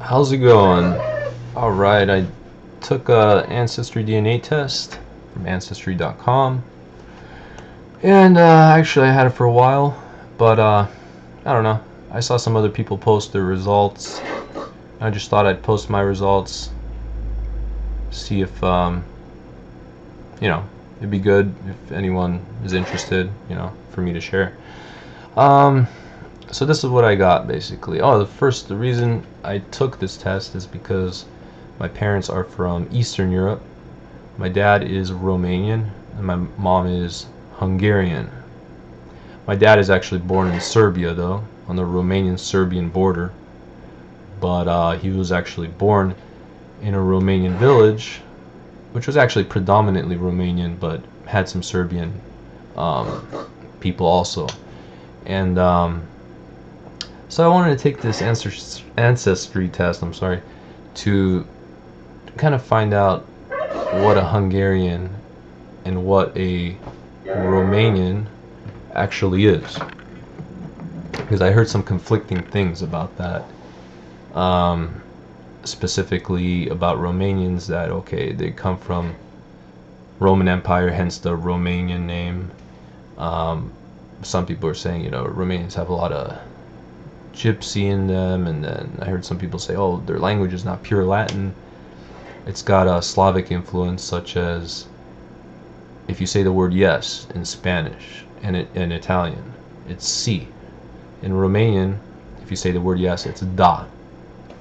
How's it going? Alright, I took a AncestryDna test from Ancestry.com, and actually I had it for a while, but I don't know. I saw some other people post their results. I just thought I'd post my results, see if it'd be good if anyone is interested, for me to share. So this is what I got basically. The reason I took this test is because my parents are from Eastern Europe. My dad is Romanian and my mom is Hungarian. My dad is actually born in Serbia though, on the Romanian-Serbian border. But he was actually born in a Romanian village, which was actually predominantly Romanian, but had some Serbian people also. And so I wanted to take this ancestry test, to kind of find out what a Hungarian and what a Romanian actually is. Because I heard some conflicting things about that. Specifically about Romanians, that they come from Roman Empire, hence the Romanian name. Some people are saying, Romanians have a lot of gypsy in them, and then I heard some people say, their language is not pure Latin. It's got a Slavic influence, such as if you say the word yes in Spanish and in Italian, it's si. In Romanian, if you say the word yes, it's da,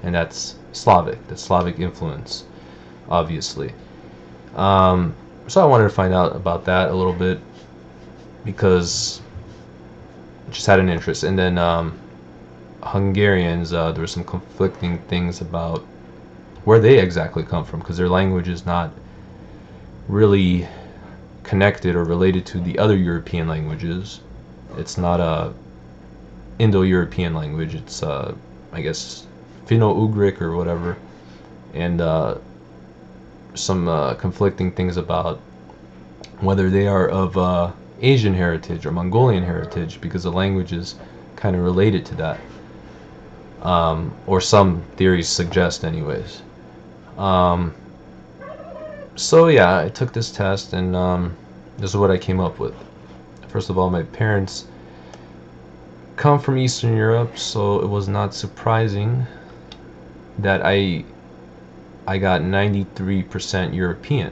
and that's Slavic. That's Slavic influence, obviously. So I wanted to find out about that a little bit because I just had an interest. And then Hungarians, there were some conflicting things about where they exactly come from, because their language is not really connected or related to the other European languages. It's not a Indo-European language. It's I guess Finno-Ugric or whatever. And some conflicting things about whether they are of Asian heritage or Mongolian heritage, because the language is kind of related to that, or some theories suggest anyways. So yeah, I took this test, and this is what I came up with. First of all, my parents come from Eastern Europe, so it was not surprising that I got 93% European.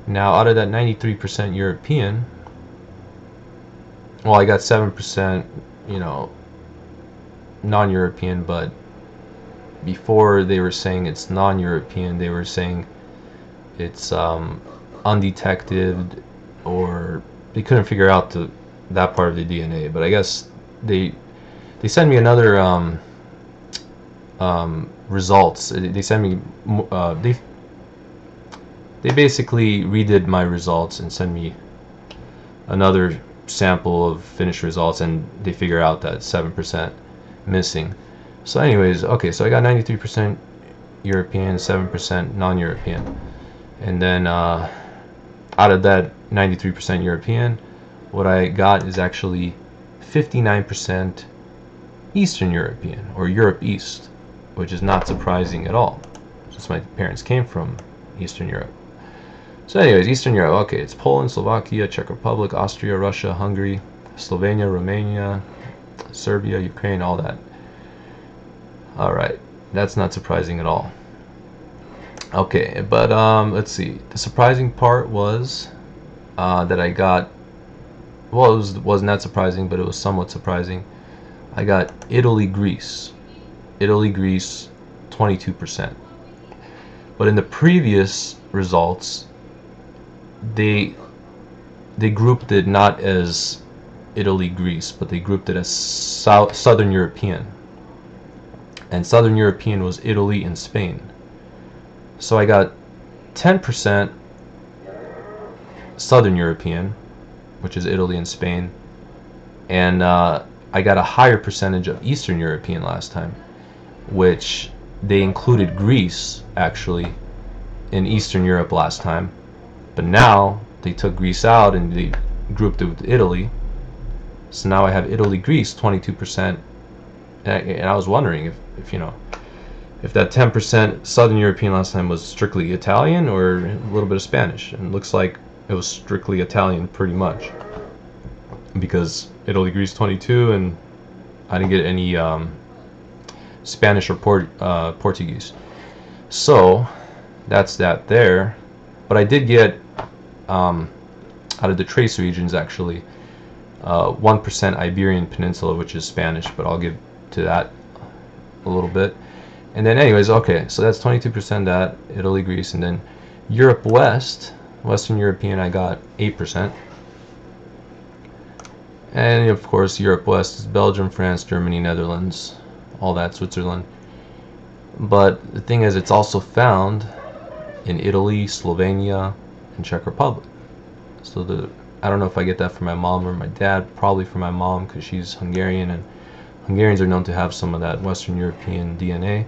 Now, out of that 93% European, I got 7%, non-European, but before they were saying it's non-European, they were saying it's undetected, or they couldn't figure out that part of the DNA. But I guess they sent me another results. They sent me they basically redid my results and sent me another sample of finished results, and they figure out that 7% missing. So anyways, so I got 93% European, 7% non-European. And then out of that 93% European, what I got is actually 59% Eastern European, or Europe East, which is not surprising at all, since my parents came from Eastern Europe. So anyways, Eastern Europe, it's Poland, Slovakia, Czech Republic, Austria, Russia, Hungary, Slovenia, Romania, Serbia, Ukraine, all that. Alright, that's not surprising at all. But let's see. The surprising part was that I got, it was not surprising, but it was somewhat surprising. I got Italy, Greece, 22%. But in the previous results, they grouped it not as Italy, Greece, but they grouped it as Southern European. And Southern European was Italy and Spain. So I got 10% Southern European, which is Italy and Spain, and I got a higher percentage of Eastern European last time, which they included Greece actually in Eastern Europe last time, but now they took Greece out and they grouped it with Italy. So now I have Italy, Greece, 22% And I was wondering if you know, if that 10% Southern European last time was strictly Italian or a little bit of Spanish. And it looks like it was strictly Italian pretty much, because Italy, Greece 22, and I didn't get any Spanish or Portuguese. So that's that there. But I did get out of the trace regions actually 1% Iberian Peninsula, which is Spanish, but I'll get to that a little bit. And then anyways, okay, so that's 22% that, Italy, Greece, and then Europe West, Western European, I got 8%. And of course, Europe West is Belgium, France, Germany, Netherlands, all that, Switzerland. But the thing is, it's also found in Italy, Slovenia, and Czech Republic. So I don't know if I get that from my mom or my dad, probably from my mom because she's Hungarian, and Hungarians are known to have some of that Western European DNA.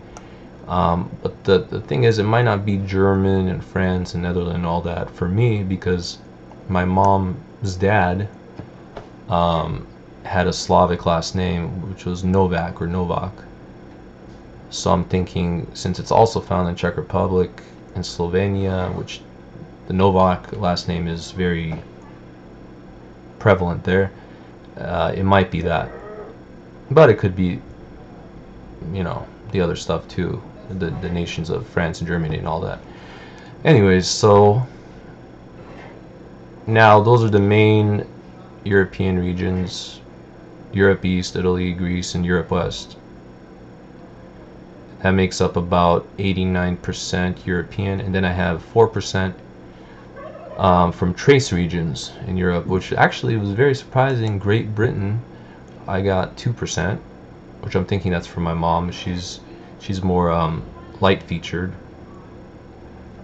But the thing is, it might not be German and France and Netherlands and all that for me, because my mom's dad had a Slavic last name, which was Novak or Novak. So I'm thinking, since it's also found in Czech Republic and Slovenia, which the Novak last name is very prevalent there, it might be that. But it could be, you know, the other stuff too, the nations of France and Germany and all that. Anyways, so now those are the main European regions: Europe East, Italy, Greece, and Europe West. That makes up about 89% European, and then I have 4% from trace regions in Europe, which actually was very surprising. Great Britain, I got 2%, which I'm thinking that's for my mom. She's more light featured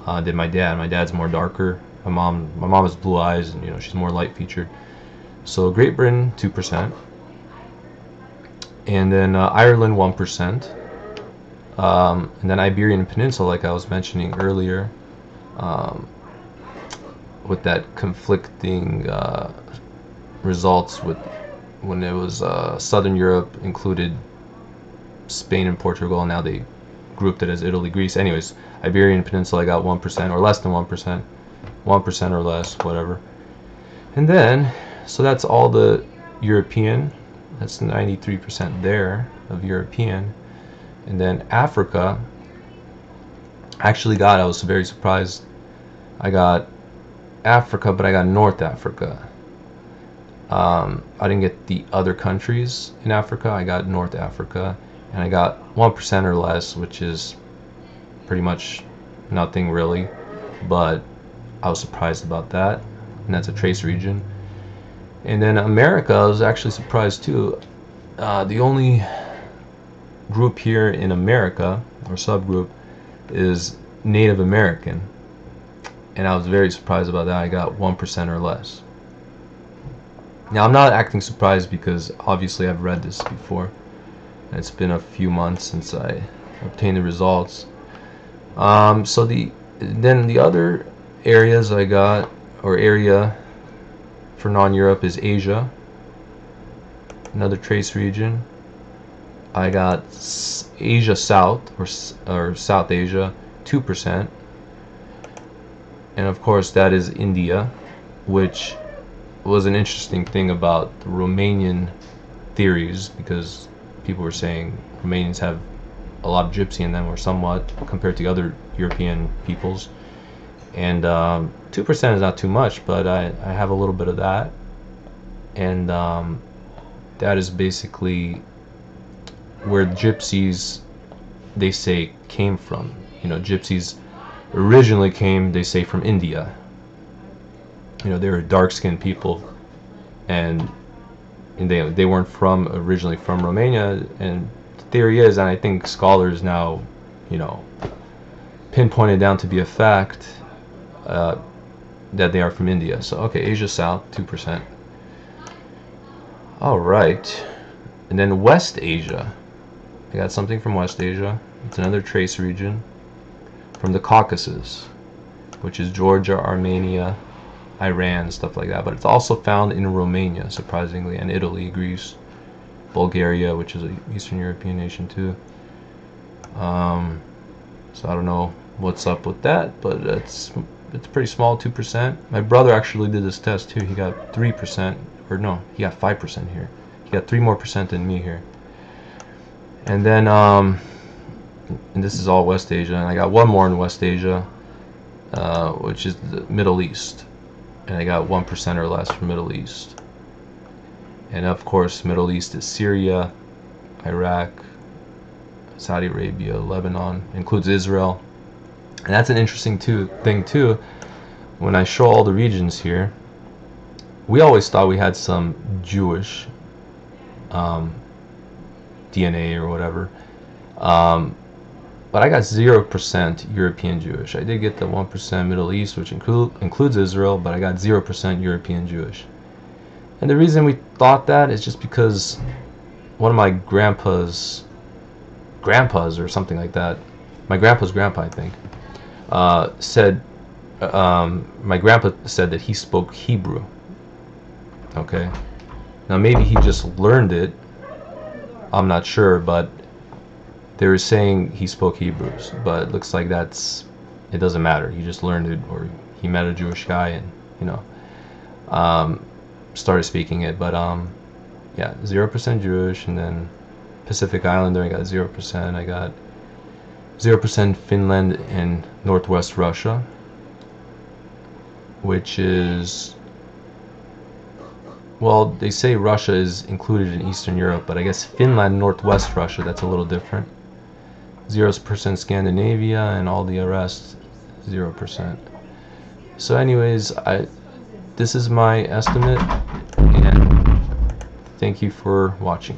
than my dad. My dad's more darker. My mom has blue eyes, and you know, she's more light featured. So Great Britain 2%, and then Ireland 1%. And then Iberian Peninsula, like I was mentioning earlier, with that conflicting results with when it was Southern Europe included Spain and Portugal, and now they grouped it as Italy, Greece. Anyways, Iberian Peninsula, I got 1% or less than 1%, 1% or less, whatever. And then, so that's all the European. That's 93% there of European. And then Africa, I was very surprised. I got Africa, but I got North Africa. I didn't get the other countries in Africa. I got North Africa, and I got 1% or less, which is pretty much nothing really, but I was surprised about that, and that's a trace region. And then America, I was actually surprised too. The only group here in America, or subgroup, is Native American, and I was very surprised about that. I got 1% or less. Now, I'm not acting surprised because obviously I've read this before. It's been a few months since I obtained the results. So then the other areas I got, or area for non-Europe, is Asia, another trace region. I got Asia South, or South Asia, 2%. And of course that is India, which was an interesting thing about the Romanian theories, because people were saying Romanians have a lot of gypsy in them, or somewhat, compared to other European peoples. And 2% is not too much, but I have a little bit of that. And that is basically where gypsies, they say, came from. You know, gypsies originally came, they say, from India. You know, they were dark-skinned people, and they weren't originally from Romania. And the theory is, and I think scholars now, you know, pinpointed down to be a fact, that they are from India. So okay, Asia South, 2%. All right, and then West Asia. I got something from West Asia. It's another trace region from the Caucasus, which is Georgia, Armenia, Iran, stuff like that. But it's also found in Romania, surprisingly, and Italy, Greece. Bulgaria, which is an Eastern European nation too. So I don't know what's up with that, but it's pretty small, 2%. My brother actually did this test too. He got 3%, or no, he got 5% here. He got 3% more than me here. And then, and this is all West Asia, and I got one more in West Asia, which is the Middle East, and I got 1% or less from Middle East. And of course, Middle East is Syria, Iraq, Saudi Arabia, Lebanon, includes Israel. And that's an interesting thing too. When I show all the regions here, we always thought we had some Jewish DNA or whatever, but I got 0% European Jewish. I did get the 1% Middle East, which includes Israel, but I got 0% European Jewish. And the reason we thought that is just because one of my grandpas or something like that, my grandpa's grandpa, I think, said, my grandpa said that he spoke Hebrew. Okay, now maybe he just learned it, I'm not sure, but they were saying he spoke Hebrew, but it looks like it doesn't matter. He just learned it, or he met a Jewish guy and, you know, started speaking it. But yeah, 0% Jewish. And then Pacific Islander, I got 0%. I got 0% Finland and Northwest Russia, which is, well, they say Russia is included in Eastern Europe, but I guess Finland, Northwest Russia, that's a little different. 0% Scandinavia, and all the rest, 0%. So anyways, this is my estimate, and thank you for watching.